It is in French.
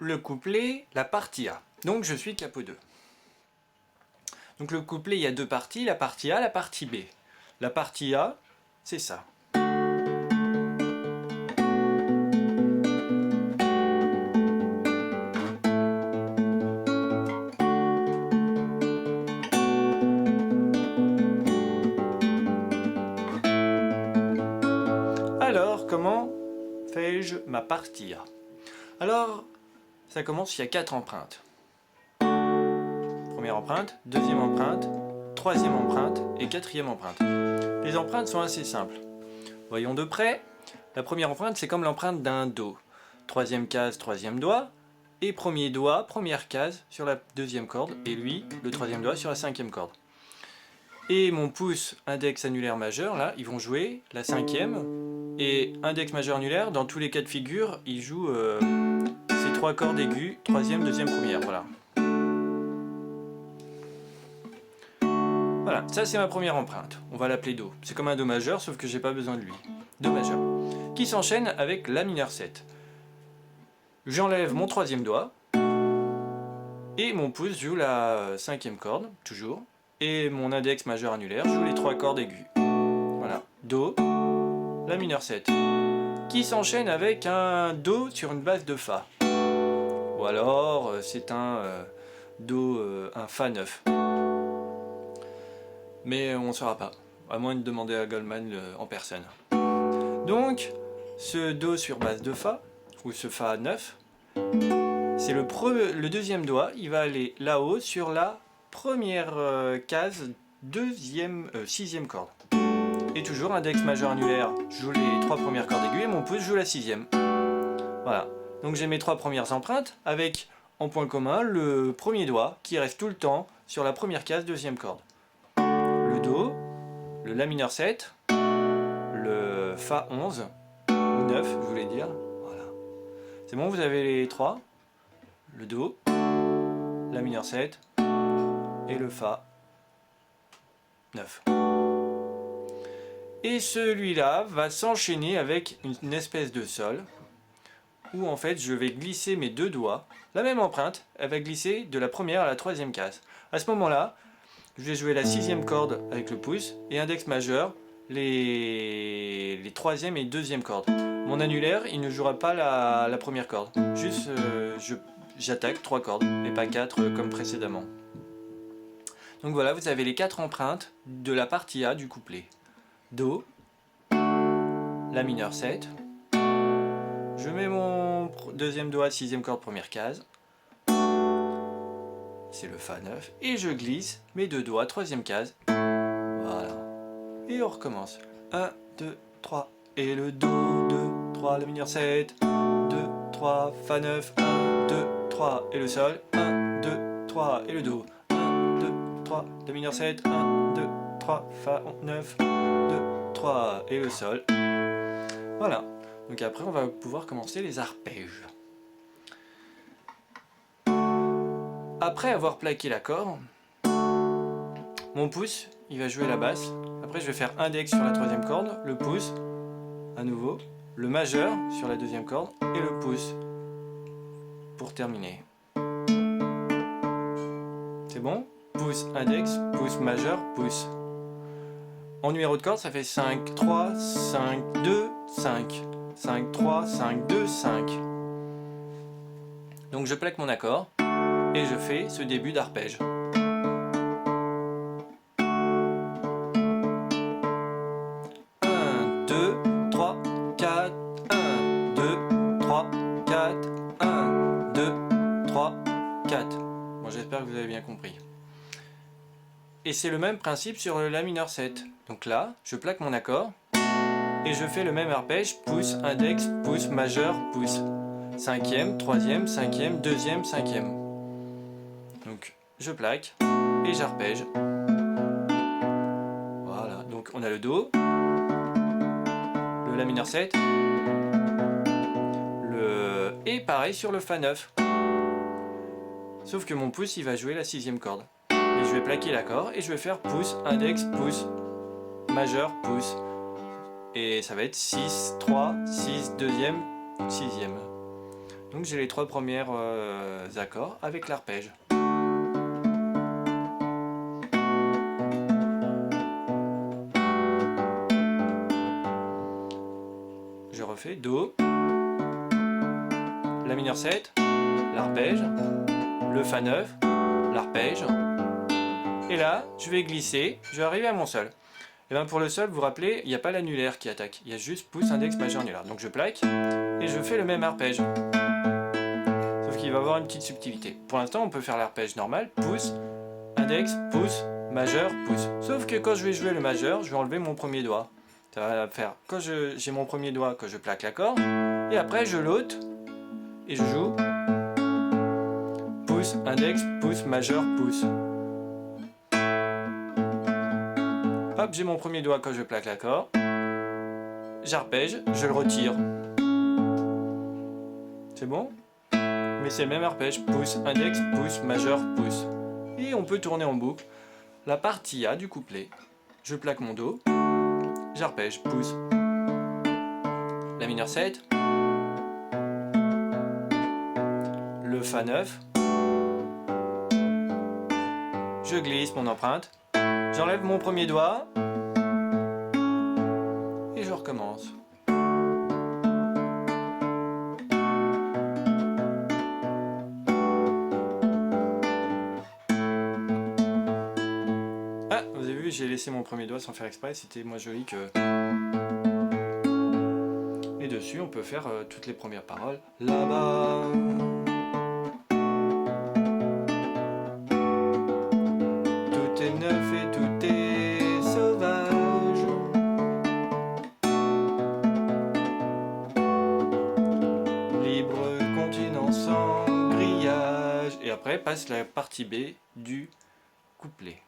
le couplet, la partie A. Donc je suis capo 2. Donc le couplet, il y a deux parties, la partie A, la partie B. La partie A, c'est ça. Alors, comment fais-je ma partie A? Alors, ça commence, il y a 4 empreintes. Première empreinte, deuxième empreinte, troisième empreinte et quatrième empreinte. Les empreintes sont assez simples. Voyons de près. La première empreinte, c'est comme l'empreinte d'un Do. Troisième case, troisième doigt. Et premier doigt, première case sur la deuxième corde. Et lui, le troisième doigt sur la cinquième corde. Et mon pouce, index annulaire majeur, là, ils vont jouer la cinquième. Et index majeur annulaire, dans tous les cas de figure, ils jouent ces 3 cordes aiguës, troisième, deuxième, première. Voilà. Voilà, ça c'est ma première empreinte. On va l'appeler Do. C'est comme un Do majeur, sauf que j'ai pas besoin de lui. Do majeur. Qui s'enchaîne avec La mineur 7. J'enlève mon troisième doigt. Et mon pouce joue la cinquième corde, toujours. Et mon index majeur annulaire joue les 3 cordes aiguës. Voilà. Do, La mineur 7. Qui s'enchaîne avec un Do sur une base de Fa. Ou alors c'est un Do, un Fa 9. Mais on ne saura pas, à moins de demander à Goldman en personne. Donc, ce Do sur base de Fa, ou ce Fa 9, c'est le deuxième doigt, il va aller là-haut sur la première case, sixième corde. Et toujours, index majeur annulaire joue les 3 premières cordes aiguës et mon pouce joue la sixième. Voilà, donc j'ai mes 3 premières empreintes avec en point commun le premier doigt qui reste tout le temps sur la première case, deuxième corde. Le Do, le La mineur 7, le Fa 11, ou 9 je voulais dire, voilà. C'est bon, vous avez les 3, le Do, La mineur 7 et le Fa 9. Et celui-là va s'enchaîner avec une espèce de Sol, où en fait je vais glisser mes 2 doigts, la même empreinte, elle va glisser de la première à la troisième case. À ce moment-là, je vais jouer la sixième corde avec le pouce et index majeur, les troisième et deuxième cordes. Mon annulaire, il ne jouera pas la première corde. Juste, j'attaque 3 cordes et pas 4 comme précédemment. Donc voilà, vous avez les 4 empreintes de la partie A du couplet. Do, La mineur 7. Je mets mon deuxième doigt, sixième corde, première case. C'est le Fa 9, et je glisse mes 2 doigts, troisième case, voilà, et on recommence, 1, 2, 3, et le Do, 2, 3, La mineur 7, 2, 3, Fa 9, 1, 2, 3, et le Sol, 1, 2, 3, et le Do, 1, 2, 3, La mineur 7, 1, 2, 3, Fa 9, 2, 3, et le Sol, voilà, donc après on va pouvoir commencer les arpèges. Après avoir plaqué l'accord, mon pouce, il va jouer la basse. Après, je vais faire index sur la troisième corde, le pouce, à nouveau, le majeur sur la deuxième corde et le pouce pour terminer. C'est bon? Pouce, index, pouce majeur, pouce. En numéro de corde, ça fait 5, 3, 5, 2, 5. 5, 3, 5, 2, 5. Donc je plaque mon accord. Et je fais ce début d'arpège. 1, 2, 3, 4, 1, 2, 3, 4, 1, 2, 3, 4. Bon, j'espère que vous avez bien compris. Et c'est le même principe sur le La mineur 7. Donc là, je plaque mon accord et je fais le même arpège, pouce, index, pouce, majeur, pouce. Cinquième, troisième, cinquième, deuxième, cinquième. Donc je plaque et j'arpège. Voilà, donc on a le Do, le La mineur 7, et pareil sur le Fa 9. Sauf que mon pouce il va jouer la sixième corde. Et je vais plaquer l'accord et je vais faire pouce, index, pouce, majeur, pouce. Et ça va être 6, 3, 6, deuxième, sixième. Donc j'ai les 3 premiers accords avec l'arpège. Je refais Do, La mineur 7, l'arpège, le Fa 9, l'arpège, et là je vais glisser, je vais arriver à mon sol. Et bien pour le sol, vous vous rappelez, il n'y a pas l'annulaire qui attaque, il y a juste pouce, index, majeur, annulaire. Donc je plaque et je fais le même arpège. Sauf qu'il va avoir une petite subtilité. Pour l'instant, on peut faire l'arpège normal, pouce, index, pouce, majeur, pouce. Sauf que quand je vais jouer le majeur, je vais enlever mon premier doigt. Ça va faire quand j'ai mon premier doigt, que je plaque l'accord, et après je l'ôte et je joue pouce, index, pouce, majeur, pouce. Hop, j'ai mon premier doigt quand je plaque l'accord, j'arpège, je le retire. C'est bon? Mais c'est le même arpège, pouce, index, pouce, majeur, pouce. Et on peut tourner en boucle la partie A du couplet. Je plaque mon Do, j'arpège, pouce, La mineur 7, le Fa 9, je glisse mon empreinte, j'enlève mon premier doigt et je recommence. Ah, vous avez vu, j'ai laissé mon premier doigt sans faire exprès, c'était moins joli que... Et dessus, on peut faire toutes les premières paroles. Là-bas. Tout est neuf et tout est sauvage. Libre continent sans grillage. Et après passe la partie B du couplet.